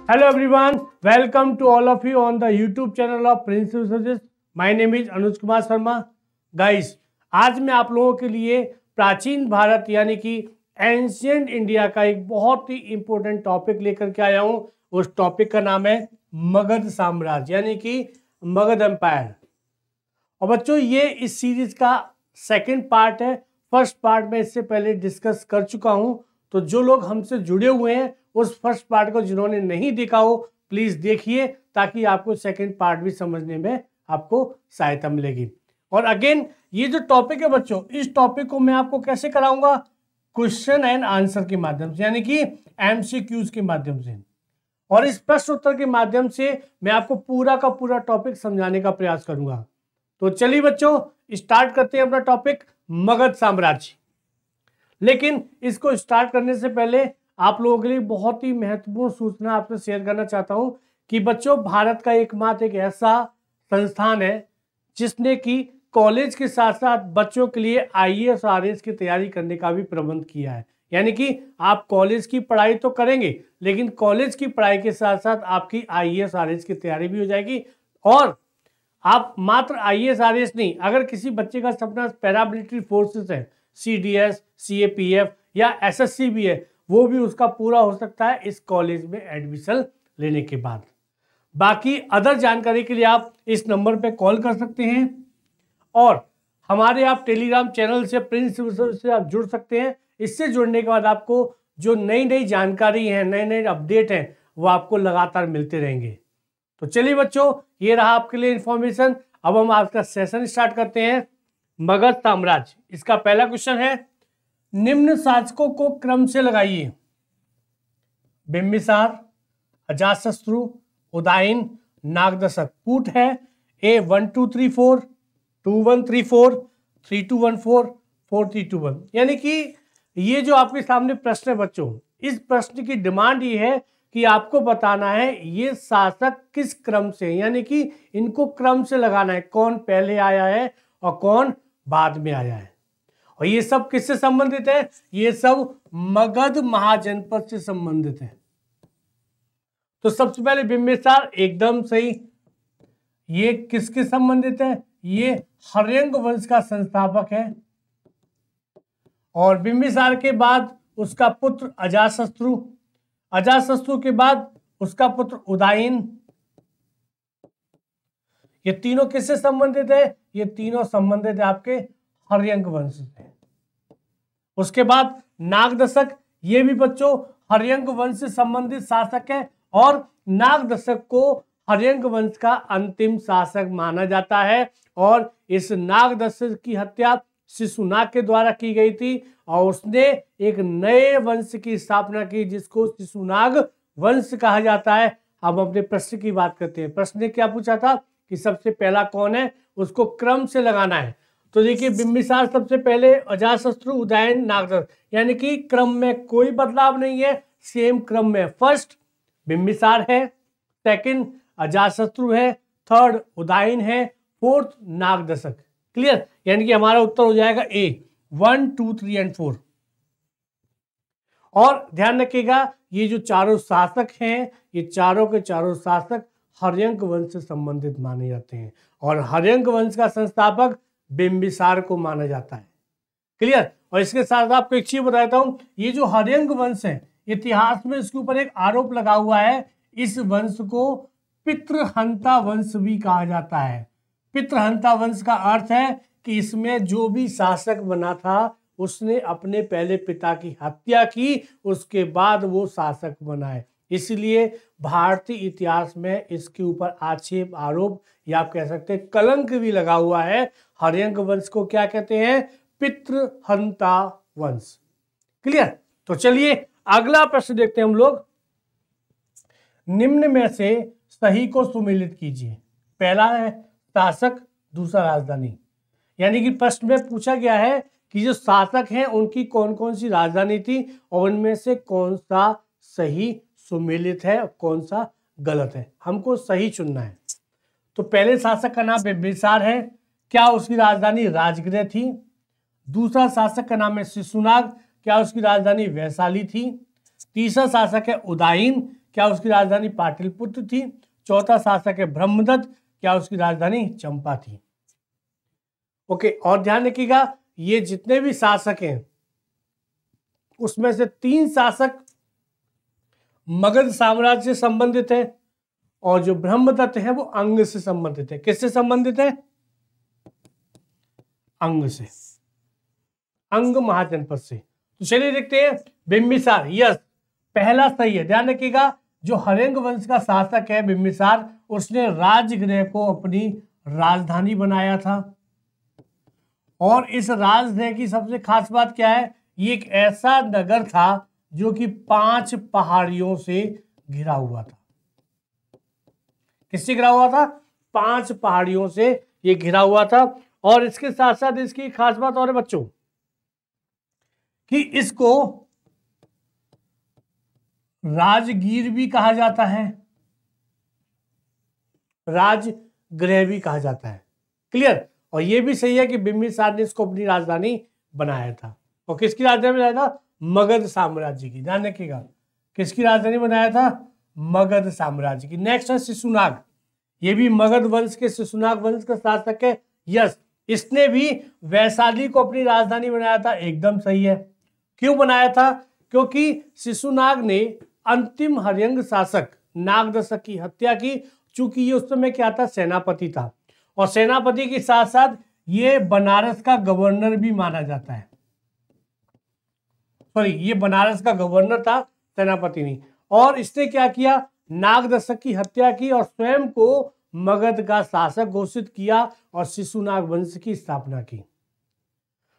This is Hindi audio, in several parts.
Hello everyone, welcome to all of you on the YouTube channel of Prince Resources. My name is Anuj Kumar Sharma. Guys, आज मैं आप लोगों के लिए प्राचीन भारत यानी कि एंशिएंट इंडिया का एक बहुत ही इंपॉर्टेंट टॉपिक लेकर के आया हूं. उस टॉपिक का नाम है मगध साम्राज्य यानी कि मगध एम्पायर. और बच्चों, ये इस सीरीज का सेकंड पार्ट है. फर्स्ट पार्ट में इससे पहले डिस्कस कर चुका हूं, तो जो लोग हमसे जुड़े हुए हैं उस फर्स्ट पार्ट को जिन्होंने नहीं देखा हो प्लीज देखिए, ताकि आपको सेकंड पार्ट भी समझने में आपको सहायता मिलेगी. और अगेन ये जो टॉपिक है बच्चों, इस टॉपिक को मैं आपको कैसे कराऊंगा? क्वेश्चन एंड आंसर के माध्यम से, यानी कि एमसीक्यूज के माध्यम से. और इस प्रश्न उत्तर के माध्यम से मैं आपको पूरा का पूरा टॉपिक समझाने का प्रयास करूंगा. तो चलिए बच्चों, स्टार्ट करते हैं अपना टॉपिक मगध साम्राज्य. लेकिन इसको स्टार्ट करने से पहले आप लोगों के लिए बहुत ही महत्वपूर्ण सूचना आपसे शेयर करना चाहता हूं कि बच्चों, भारत का एकमात्र एक ऐसा संस्थान है जिसने कि कॉलेज के साथ साथ बच्चों के लिए आईएएस और आरएएस की तैयारी करने का भी प्रबंध किया है. यानी कि आप कॉलेज की पढ़ाई तो करेंगे, लेकिन कॉलेज की पढ़ाई के साथ साथ आपकी आईएएस आरएएस की तैयारी भी हो जाएगी. और आप मात्र आईएएस आरएएस नहीं, अगर किसी बच्चे का सपना पैरामिलिट्री फोर्सेस है, सीडीएस, सीएपीएफ या एसएससी भी है, वो भी उसका पूरा हो सकता है इस कॉलेज में एडमिशन लेने के बाद. बाकी अदर जानकारी के लिए आप इस नंबर पे कॉल कर सकते हैं और हमारे आप टेलीग्राम चैनल से प्रिंस से आप जुड़ सकते हैं. इससे जुड़ने के बाद आपको जो नई नई जानकारी है, नए नए अपडेट हैं, वो आपको लगातार मिलते रहेंगे. तो चलिए बच्चों, ये रहा आपके लिए इंफॉर्मेशन. अब हम आज का सेशन स्टार्ट करते हैं. मगध साम्राज्य, इसका पहला क्वेश्चन है, निम्न शासकों को क्रम से लगाइए. बिंबिसार, अजातशत्रु, उदयन, नागदशक. पूट है A1234, 2134, 3214, 4321. यानी कि ये जो आपके सामने प्रश्न है बच्चों, इस प्रश्न की डिमांड ये है कि आपको बताना है ये शासक किस क्रम से, यानी कि इनको क्रम से लगाना है, कौन पहले आया है और कौन बाद में आया है. और ये सब किससे संबंधित है? ये सब मगध महाजनपद से संबंधित है. तो सबसे पहले बिंबिसार, एकदम सही. ये किसके संबंधित है? ये हर्यंक वंश का संस्थापक है. और बिंबिसार के बाद उसका पुत्र अजातशत्रु, अजातशत्रु के बाद उसका पुत्र उदयन. ये तीनों किससे संबंधित है? ये तीनों संबंधित है आपके हर्यंक वंश से. उसके बाद नागदशक, ये भी बच्चों हर्यंक वंश से संबंधित शासक है और नागदशक को हर्यंक वंश का अंतिम शासक माना जाता है. और इस नागदशक की हत्या शिशुनाग के द्वारा की गई थी और उसने एक नए वंश की स्थापना की जिसको शिशुनाग वंश कहा जाता है. अब अपने प्रश्न की बात करते हैं. प्रश्न ने क्या पूछा था कि सबसे पहला कौन है, उसको क्रम से लगाना है. तो देखिए, बिंबिसार सबसे पहले, अजातशत्रु, उदयन, नागदशक, यानी कि क्रम में कोई बदलाव नहीं है, सेम क्रम में. फर्स्ट बिंबिसार है, सेकंड अजातशत्रु है, थर्ड उदयन है, फोर्थ नागदशक. क्लियर? यानी कि हमारा उत्तर हो जाएगा ए, 1, 2, 3 एंड 4. और ध्यान रखिएगा, ये जो चारों शासक हैं, ये चारों के चारों शासक हर्यंक वंश से संबंधित माने जाते हैं और हर्यंक वंश का संस्थापक बिंबिसार को माना जाता है. क्लियर? और इसके साथ आपको एक चीज बताता हूं, ये जो हर्यंक वंश है, इतिहास में इसके ऊपर एक आरोप लगा हुआ है, इस वंश को पितृहंता वंश भी कहा जाता है. पितृहंता वंश का अर्थ है कि इसमें जो भी शासक बना था उसने अपने पहले पिता की हत्या की, उसके बाद वो शासक बना है. इसलिए भारतीय इतिहास में इसके ऊपर आक्षेप, आरोप या आप कह सकते हैं कलंक भी लगा हुआ है. हर्यंक वंश को क्या कहते हैं? पितृहंता वंश. क्लियर? तो चलिए अगला प्रश्न देखते हैं हम लोग. निम्न में से सही को सुमेलित कीजिए. पहला है शासक, दूसरा राजधानी. यानी कि प्रश्न में पूछा गया है कि जो शासक हैं उनकी कौन कौन सी राजधानी थी और उनमें से कौन सा सही सुमेलित है और कौन सा गलत है. हमको सही चुनना है. तो पहले शासक का नाम बिंबिसार है, क्या उसकी राजधानी राजगृह थी? दूसरा शासक का नाम है शिशुनाग, क्या उसकी राजधानी वैशाली थी? तीसरा शासक है उदयन, क्या उसकी राजधानी पाटलिपुत्र थी। चौथा शासक है ब्रह्मदत्त, क्या उसकी राजधानी चंपा थी। ओके, और ध्यान रखिएगा ये जितने भी शासक हैं उसमें से 3 शासक मगध साम्राज्य से संबंधित है और जो ब्रह्मदत्त है वो अंग से संबंधित है। किससे संबंधित है? अंग से, अंग महाजनपद से। तो चलिए देखते हैं बिंबिसार। यस, पहला सही है। ध्यान रखिएगा जो हरेंग वंश का शासक है बिंबिसार, उसने राजगृह को अपनी राजधानी बनाया था। और इस राजगृह की सबसे खास बात क्या है? ये एक ऐसा नगर था जो कि 5 पहाड़ियों से घिरा हुआ था। किससे घिरा हुआ था? 5 पहाड़ियों से ये घिरा हुआ था। और इसके साथ साथ इसकी खास बात और है बच्चों कि इसको राजगीर भी कहा जाता है, राजगृह भी कहा जाता है। क्लियर? और ये भी सही है कि बिंबिसार ने इसको अपनी राजधानी बनाया था। और किसकी राजधानी बनाया था? मगध साम्राज्य की। ध्यान रखिएगा किसकी राजधानी बनाया था? मगध साम्राज्य की। नेक्स्ट है शिशुनाग। ये भी मगध वंश के शिशुनाग वंश का शासक है। यस, इसने भी वैशाली को अपनी राजधानी बनाया था। एकदम सही है। क्यों बनाया था? क्योंकि शिशुनाग ने अंतिम हर्यंग शासक नागदशक की हत्या की। चूंकि ये उस समय क्या था? सेनापति था। और सेनापति के साथ साथ ये बनारस का गवर्नर भी माना जाता है। सॉरी, ये बनारस का गवर्नर था, सेनापति नहीं। और इसने क्या किया? नागदशक की हत्या की और स्वयं को मगध का शासक घोषित किया और शिशुनाग वंश की स्थापना की।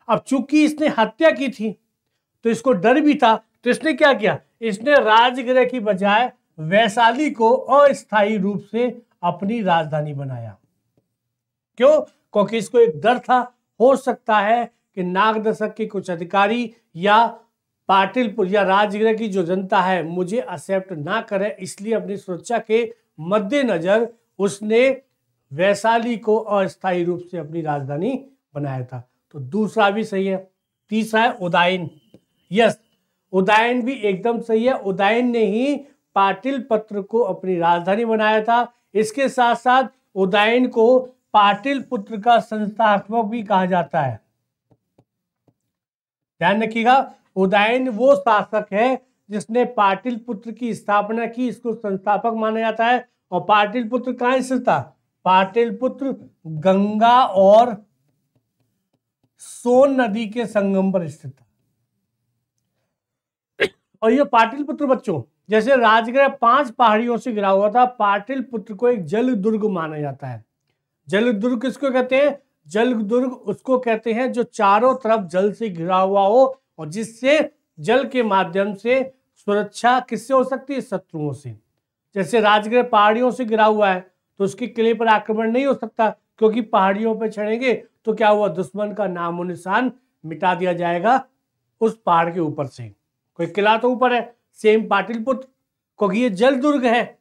अब चूंकि इसने हत्या की थी तो इसको डर भी था, तो इसने क्या किया? इसने राजगृह की बजाय वैशाली को अस्थायी रूप से अपनी राजधानी बनाया। क्यों? क्योंकि इसको एक डर था, हो सकता है कि नागदशक के कुछ अधिकारी या पाटिलपुत्र या राजगृह की जो जनता है मुझे एक्सेप्ट ना करे, इसलिए अपनी सुरक्षा के मद्देनजर उसने वैशाली को अस्थायी रूप से अपनी राजधानी बनाया था। तो दूसरा भी सही है। तीसरा है उदयन। यस, उदयन भी एकदम सही है। उदयन ने ही पाटिलपुत्र को अपनी राजधानी बनाया था। इसके साथ साथ उदयन को पाटिलपुत्र का संस्थापक भी कहा जाता है। ध्यान रखिएगा उदयन वो शासक है जिसने पाटिलपुत्र की स्थापना की, इसको संस्थापक माना जाता है। और पाटिलपुत्र कहां स्थित था? पाटिलपुत्र गंगा और सोन नदी के संगम पर स्थित था। और ये पाटिलपुत्र बच्चों जैसे राजगृह 5 पहाड़ियों से घिरा हुआ था, पाटिलपुत्र को एक जल दुर्ग माना जाता है। जल दुर्ग किसको कहते हैं? जल दुर्ग उसको कहते हैं जो चारों तरफ जल से घिरा हुआ हो और जिससे जल के माध्यम से सुरक्षा किससे हो सकती है? शत्रुओं से। जैसे राजगृह पहाड़ियों से घिरा हुआ है तो उसके किले पर आक्रमण नहीं हो सकता, क्योंकि पहाड़ियों पर चढ़ेंगे तो क्या हुआ? दुश्मन का नामो निशान मिटा दिया जाएगा उस पहाड़ के ऊपर से। कोई किला तो ऊपर है, सेम पाटिलपुत्र, क्योंकि ये जल दुर्ग है।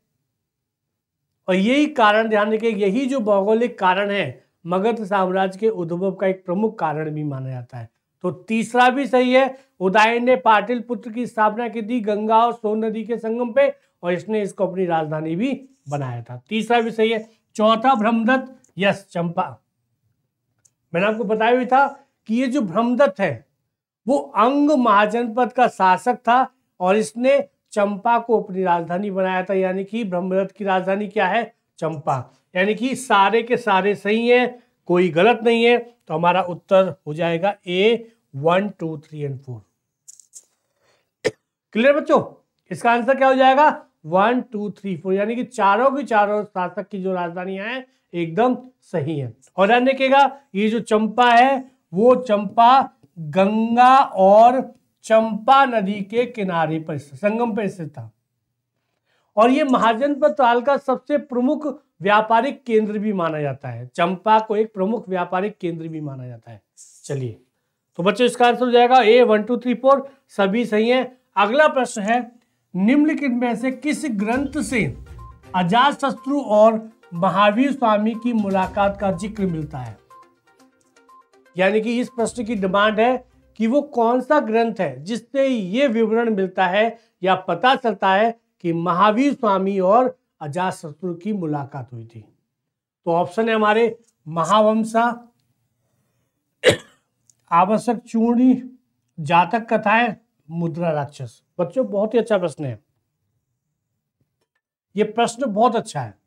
और यही कारण, ध्यान रखिए, यही जो भौगोलिक कारण है मगध साम्राज्य के उद्भव का एक प्रमुख कारण भी माना जाता है। तो तीसरा भी सही है। उदयन ने पाटिलपुत्र की स्थापना की थी गंगा और सोन नदी के संगम पे, और इसने इसको अपनी राजधानी भी बनाया था। तीसरा भी सही है। चौथा ब्रह्मदत्त। यस, चंपा। मैंने आपको बताया भी था कि ये जो ब्रह्मदत्त है वो अंग महाजनपद का शासक था और इसने चंपा को अपनी राजधानी बनाया था। यानी कि ब्रह्मदत्त की राजधानी क्या है? चंपा। यानी कि सारे के सारे सही हैं, कोई गलत नहीं है। तो हमारा उत्तर हो जाएगा ए 1, 2, 3 और 4। क्लियर बच्चों? इसका आंसर क्या हो जाएगा? 1, 2, 3, 4। यानी कि चारों की चारों शासक की जो राजधानियां हैं एकदम सही है। और ध्यान रखिएगा ये जो चंपा है वो चंपा गंगा और चंपा नदी के किनारे पर संगम पर स्थित था। और ये महाजनपद काल का सबसे प्रमुख व्यापारिक केंद्र भी माना जाता है। चंपा को एक प्रमुख व्यापारिक केंद्र भी माना जाता है। चलिए, तो बच्चों इसका आंसर हो जाएगा ए 1, 2, 3, 4 सभी सही है। अगला प्रश्न है निम्नलिखित में से किस ग्रंथ से अजातशत्रु और महावीर स्वामी की मुलाकात का जिक्र मिलता है? यानी कि इस प्रश्न की डिमांड है कि वो कौन सा ग्रंथ है जिससे ये विवरण मिलता है या पता चलता है कि महावीर स्वामी और अजातशत्रु की मुलाकात हुई थी। तो ऑप्शन है हमारे महावंसा, आवश्यक चूर्णी, जातक कथाएं, मुद्रा राक्षस। बच्चों बहुत ही अच्छा प्रश्न है, ये प्रश्न बहुत अच्छा है।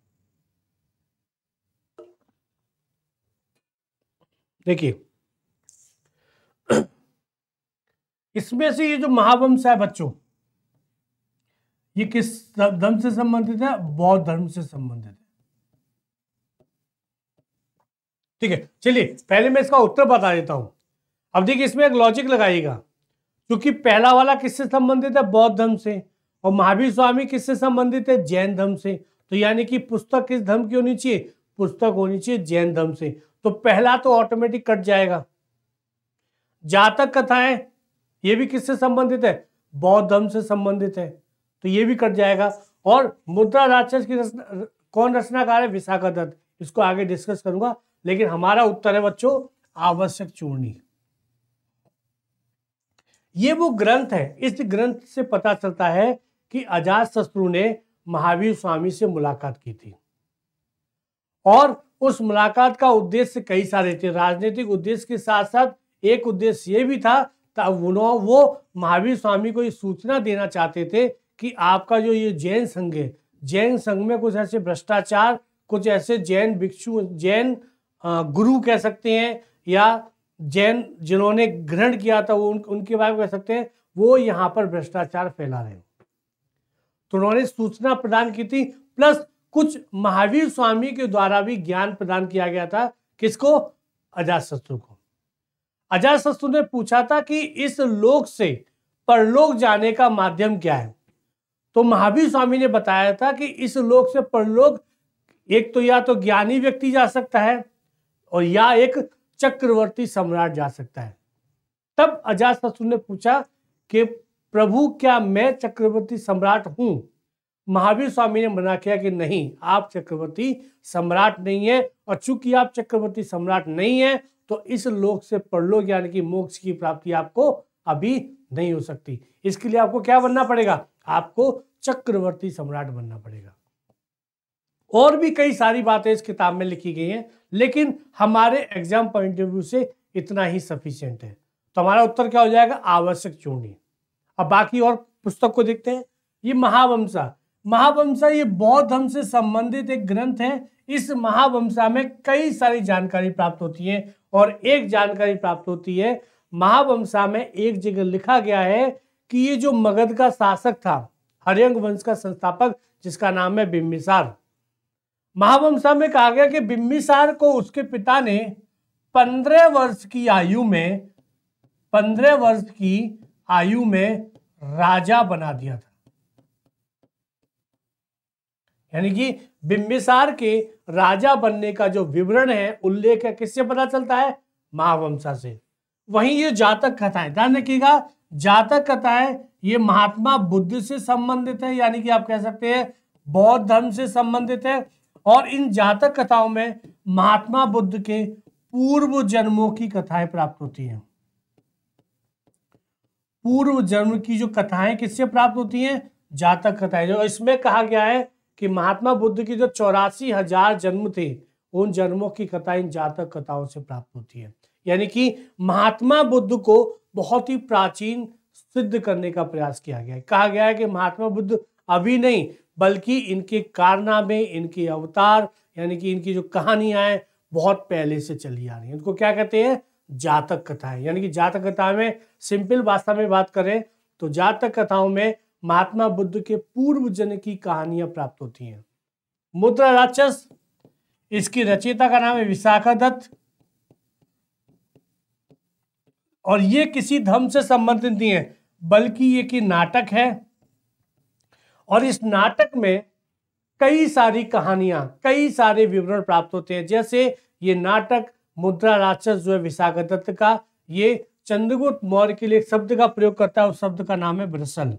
देखिए इसमें से ये जो महावंश है बच्चों, ये किस धर्म से संबंधित है? बौद्ध धर्म से संबंधित है। ठीक है, चलिए पहले मैं इसका उत्तर बता देता हूं। अब देखिए इसमें एक लॉजिक लगाइएगा, क्योंकि पहला वाला किससे संबंधित है? बौद्ध धर्म से, और महावीर स्वामी किससे संबंधित है? जैन धर्म से। तो यानी कि पुस्तक किस धर्म की होनी चाहिए? पुस्तक होनी चाहिए जैन धर्म से। तो पहला तो ऑटोमेटिक कट जाएगा। जातक कथाएं, ये भी किससे संबंधित है? बौद्ध धर्म से संबंधित है, तो ये भी कट जाएगा। और मुद्रा राक्षस की कौन रचनाकार है? विशाखा दत्त। इसको आगे डिस्कस करूंगा, लेकिन हमारा उत्तर है बच्चों आवश्यक चूर्णी। ये वो ग्रंथ है, इस ग्रंथ से पता चलता है कि अजातशत्रु ने महावीर स्वामी से मुलाकात की थी, और उस मुलाकात का उद्देश्य कई सारे थे। राजनीतिक उद्देश्य के साथ साथ एक उद्देश्य ये भी था, वो महावीर स्वामी को ये सूचना देना चाहते थे कि आपका जो ये जैन संघ है, जैन संघ में कुछ ऐसे भ्रष्टाचार, कुछ ऐसे जैन भिक्षु, जैन गुरु कह सकते हैं, या जैन जिन्होंने ग्रहण किया था वो उनके बारे में कह सकते हैं, वो यहाँ पर भ्रष्टाचार फैला रहे हैं। तो उन्होंने सूचना प्रदान की थी, प्लस कुछ महावीर स्वामी के द्वारा भी ज्ञान प्रदान किया गया था। किसको? अजातशत्रु को। अजातशत्रु ने पूछा था कि इस लोक से परलोक जाने का माध्यम क्या है? तो महावीर स्वामी ने बताया था कि इस लोक से परलोक एक तो या तो ज्ञानी व्यक्ति जा सकता है, और या एक चक्रवर्ती सम्राट जा सकता है। तब अजातशत्रु ने पूछा कि प्रभु क्या मैं चक्रवर्ती सम्राट हूं? महावीर स्वामी ने मना किया कि नहीं, आप चक्रवर्ती सम्राट नहीं है, और चूंकि आप चक्रवर्ती सम्राट नहीं है तो इस लोक से परलोक यानी कि मोक्ष की प्राप्ति आपको अभी नहीं हो सकती। इसके लिए आपको क्या बनना पड़ेगा? आपको चक्रवर्ती सम्राट बनना पड़ेगा। और भी कई सारी बातें इस किताब में लिखी गई हैं, लेकिन हमारे एग्जाम पॉइंट ऑफ व्यू से इतना ही सफिशिएंट है। तो हमारा उत्तर क्या हो जाएगा? आवश्यक चूर्णी। अब बाकी और पुस्तक को देखते हैं। ये महावंसा, महावंसा ये बौद्ध धर्म से संबंधित एक ग्रंथ है। इस महावंसा में कई सारी जानकारी प्राप्त होती है, और एक जानकारी प्राप्त होती है, महावंसा में एक जगह लिखा गया है कि ये जो मगध का शासक था, हर्यंग वंश का संस्थापक, जिसका नाम है बिंबिसार, महावंसा में कहा गया कि बिंबिसार को उसके पिता ने 15 वर्ष की आयु में 15 वर्ष की आयु में राजा बना दिया था। यानी कि बिंबिसार के राजा बनने का जो विवरण है, उल्लेख है, किससे पता चलता है? महावंसा से। वहीं ये जातक कथाएं, ध्यान रखिएगा, जातक कथाएं ये महात्मा बुद्ध से संबंधित है, यानी कि आप कह सकते हैं बौद्ध धर्म से संबंधित है। और इन जातक कथाओं में महात्मा बुद्ध के पूर्व जन्मों की कथाएं प्राप्त होती हैं। पूर्व जन्म की जो कथाएं किससे प्राप्त होती हैं? जातक कथाएं। जो इसमें कहा गया है कि महात्मा बुद्ध की जो 84,000 जन्म थे, उन जन्मों की कथा इन जातक कथाओं से प्राप्त होती है। यानी कि महात्मा बुद्ध को बहुत ही प्राचीन सिद्ध करने का प्रयास किया गया है। कहा गया है कि महात्मा बुद्ध अभी नहीं, बल्कि इनके कारनामे, इनके अवतार, यानी कि इनकी जो कहानियां हैं बहुत पहले से चली आ रही हैं। इनको क्या कहते हैं? जातक कथाएं। यानी कि जातक कथा में सिंपल भाषा में बात करें तो जातक कथाओं में महात्मा बुद्ध के पूर्व जन्म की कहानियां प्राप्त होती हैं। मुद्रा राक्षस, इसकी रचयिता का नाम है विशाखा दत्त, और ये किसी धर्म से संबंधित नहीं है, बल्कि ये कि नाटक है। और इस नाटक में कई सारी कहानियां, कई सारे विवरण प्राप्त होते हैं। जैसे ये नाटक मुद्रा राक्षस जो है विशाखा दत्त का, ये चंद्रगुप्त मौर्य के लिए एक शब्द का प्रयोग करता है, उस शब्द का नाम है वृषल।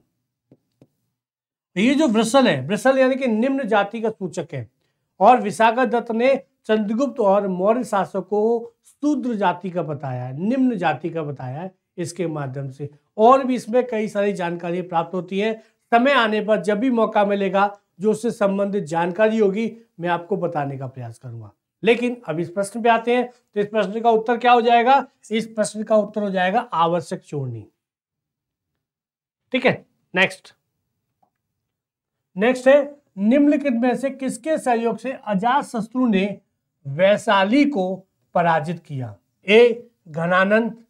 ये जो वृषल है, वृषल यानी कि निम्न जाति का सूचक है, और विशाखा दत्त ने चंद्रगुप्त और मौर्य शासकों को शूद्र जाति का बताया है, निम्न जाति का बताया है इसके माध्यम से। और भी इसमें कई सारी जानकारी प्राप्त होती है। समय आने पर जब भी मौका मिलेगा जो उससे संबंधित जानकारी होगी मैं आपको बताने का प्रयास करूंगा। लेकिन अब इस प्रश्न पे आते हैं, तो इस प्रश्न का उत्तर क्या हो जाएगा? इस प्रश्न का उत्तर हो जाएगा आवश्यक जोड़नी। ठीक है, नेक्स्ट है निम्नलिखित में से किसके सहयोग से अजातशत्रु ने वैशाली को पराजित किया? ए घनानंद,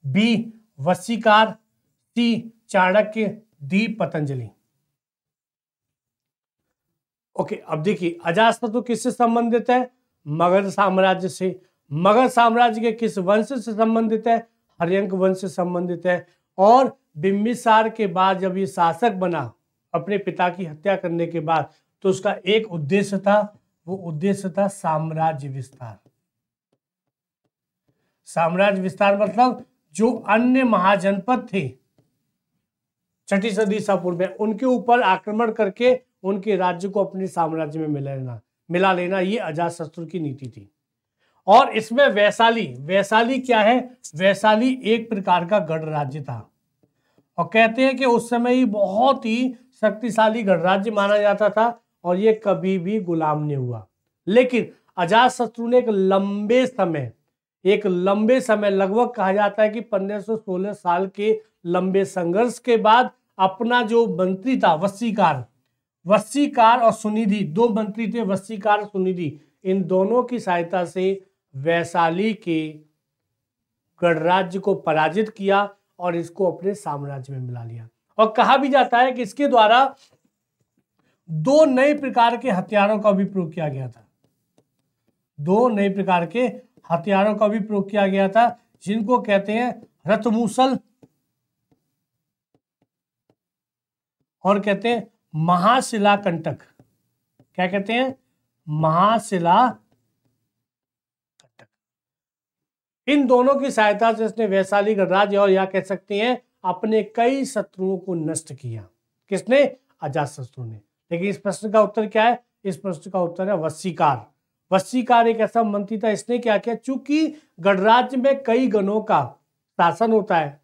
बी वशीकार, सी चाणक्य, डी पतंजलि। ओके, अब देखिए अजातशत्रु किससे संबंधित है? मगध साम्राज्य से। मगध साम्राज्य के किस वंश से संबंधित है? हर्यंक वंश से संबंधित है। और बिंबिसार के बाद जब ये शासक बना अपने पिता की हत्या करने के बाद, तो उसका एक उद्देश्य था, वो उद्देश्य था साम्राज्य विस्तार। साम्राज्य विस्तार मतलब जो अन्य महाजनपद थे छठी सदी ईसा पूर्व में, उनके ऊपर आक्रमण करके उनके राज्य को अपने साम्राज्य में मिला लेना, ये अजातशत्रु की नीति थी। और इसमें वैशाली क्या है? वैशाली एक प्रकार का गणराज्य था और कहते हैं कि उस समय ही बहुत ही शक्तिशाली गणराज्य माना जाता था और ये कभी भी गुलाम नहीं हुआ। लेकिन अजातशत्रु ने एक लंबे समय लगभग कहा जाता है कि 1516 साल के लंबे संघर्ष के बाद अपना जो मंत्री था वशीकार और सुनिधि, दो मंत्री थे, वशीकार और सुनिधि, इन दोनों की सहायता से वैशाली के गणराज्य को पराजित किया और इसको अपने साम्राज्य में मिला लिया। और कहा भी जाता है कि इसके द्वारा दो नए प्रकार के हथियारों का भी प्रयोग किया गया था। दो नए प्रकार के हथियारों का भी प्रयोग किया गया था, जिनको कहते हैं रथमूसल और कहते हैं महाशिलाकंटक। क्या कहते हैं? महाशिलाकंटक। इन दोनों की सहायता से इसने वैशाली गणराज्य और या कह सकते हैं अपने कई शत्रुओं को नष्ट किया। किसने? अजातशत्रु ने। लेकिन इस प्रश्न का उत्तर क्या है? इस प्रश्न का उत्तर है वशीकार। वशीकार एक ऐसा मंत्री था, इसने क्या किया, चूंकि गणराज्य में कई गणों का शासन होता है,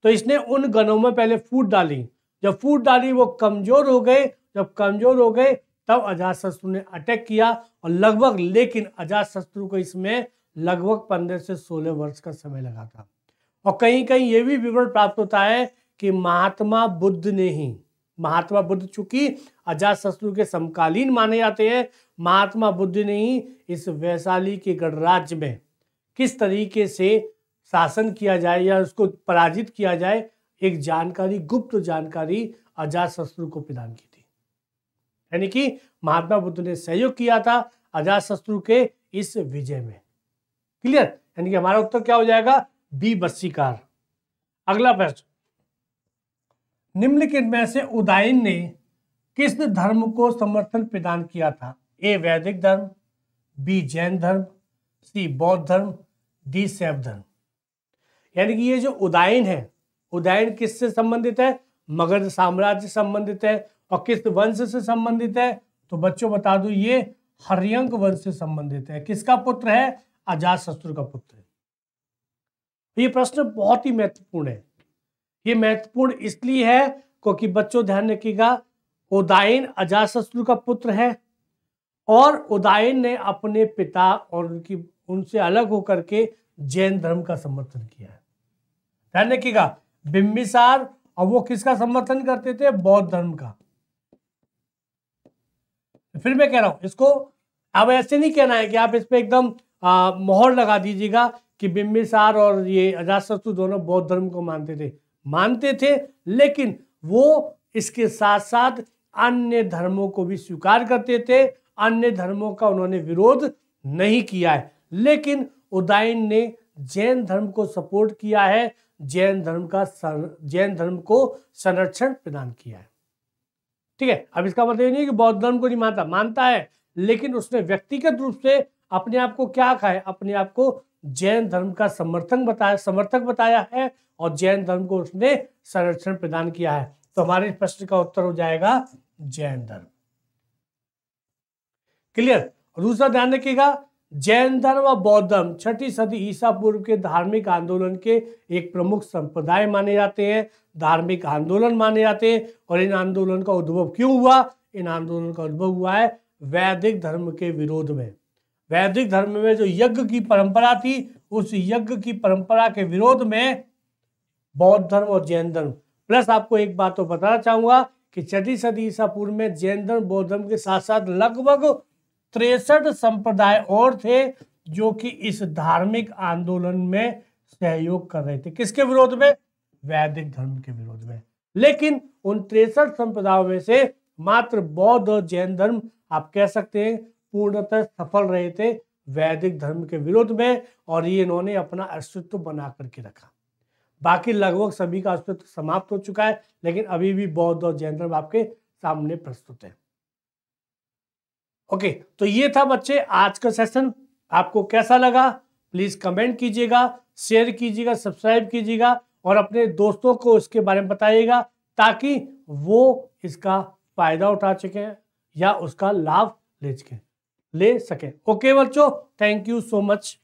तो इसने उन गणों में पहले फूट डाली। जब फूट डाली वो कमजोर हो गए, जब कमजोर हो गए तब अजातशत्रु ने अटैक किया और लेकिन अजातशत्रु को इसमें लगभग 15 से 16 वर्ष का समय लगा था। और कहीं कहीं ये भी विवरण प्राप्त होता है कि महात्मा बुद्ध चूंकि अजातशत्रु के समकालीन माने जाते हैं, महात्मा बुद्ध ने ही इस वैशाली के गणराज्य में किस तरीके से शासन किया जाए या उसको पराजित किया जाए, एक गुप्त जानकारी अजातशत्रु को प्रदान की थी। यानी कि महात्मा बुद्ध ने सहयोग किया था अजातशत्रु के इस विजय में। क्लियर? यानी कि हमारा उत्तर क्या हो जाएगा? बी वशीकार। अगला प्रश्न, निम्नलिखित में से उदायन ने किस धर्म को समर्थन प्रदान किया था? ए वैदिक धर्म, बी जैन धर्म, सी बौद्ध धर्म, डी शैव धर्म। यानी कि ये जो उदायन है, उदायन किससे संबंधित है? मगध साम्राज्य से संबंधित है। और किस वंश से संबंधित है? तो बच्चों बता दूं, ये हर्यंक वंश से संबंधित है। किसका पुत्र है? अजातशत्रु का पुत्र है। ये प्रश्न बहुत ही महत्वपूर्ण है। ये महत्वपूर्ण इसलिए है क्योंकि बच्चों ध्यान रखिएगा, उदायन अजातशत्रु का पुत्र है और उदायन ने अपने पिता और उनसे अलग होकर के जैन धर्म का समर्थन किया है। ध्यान रखिएगा, बिंबिसार और वो किसका समर्थन करते थे? बौद्ध धर्म का। फिर मैं कह रहा हूं इसको अब ऐसे नहीं कहना है कि आप इस पे एकदम मोहर लगा दीजिएगा कि बिंबिसार और ये अजातशत्रु दोनों बौद्ध धर्म को मानते थे, लेकिन वो इसके साथ साथ अन्य धर्मों को भी स्वीकार करते थे। अन्य धर्मों का उन्होंने विरोध नहीं किया है, लेकिन उदायन ने जैन धर्म को सपोर्ट किया है, जैन धर्म को संरक्षण प्रदान किया है। ठीक है, अब इसका मतलब ये नहीं कि बौद्ध धर्म को नहीं मानता है, लेकिन उसने व्यक्तिगत रूप से अपने आप को क्या कहा है? अपने आप को जैन धर्म का समर्थक बताया है और जैन धर्म को उसने संरक्षण प्रदान किया है। तो हमारे प्रश्न का उत्तर हो जाएगा जैन धर्म। क्लियर? दूसरा ध्यान रखिएगा, जैन धर्म व बौद्ध धर्म 6ठी सदी ईसा पूर्व के धार्मिक आंदोलन के एक प्रमुख संप्रदाय माने जाते हैं, धार्मिक आंदोलन माने जाते हैं। और इन आंदोलन का उद्भव क्यों हुआ? इन आंदोलन का उद्भव हुआ है वैदिक धर्म के विरोध में। वैदिक धर्म में जो यज्ञ की परंपरा थी, उस यज्ञ की परंपरा के विरोध में बौद्ध धर्म और जैन धर्म। प्लस आपको एक बात तो बताना चाहूंगा कि 6ठी सदी ईसा पूर्व में जैन धर्म बौद्ध धर्म के साथ साथ लगभग 63 संप्रदाय और थे जो कि इस धार्मिक आंदोलन में सहयोग कर रहे थे। किसके विरोध में? वैदिक धर्म के विरोध में। लेकिन उन 63 संप्रदायों में से मात्र बौद्ध और जैन धर्म आप कह सकते हैं पूर्णतः सफल रहे थे वैदिक धर्म के विरोध में, और ये इन्होंने अपना अस्तित्व बना करके रखा। बाकी लगभग सभी का अस्तित्व समाप्त हो चुका है, लेकिन अभी भी बौद्ध और जैन धर्म आपके सामने प्रस्तुत है। ओके, तो ये था बच्चे आज का सेशन। आपको कैसा लगा प्लीज कमेंट कीजिएगा, शेयर कीजिएगा, सब्सक्राइब कीजिएगा और अपने दोस्तों को इसके बारे में बताइएगा ताकि वो इसका फायदा उठा सकें या उसका लाभ ले सकें। ओके बच्चों, थैंक यू सो मच।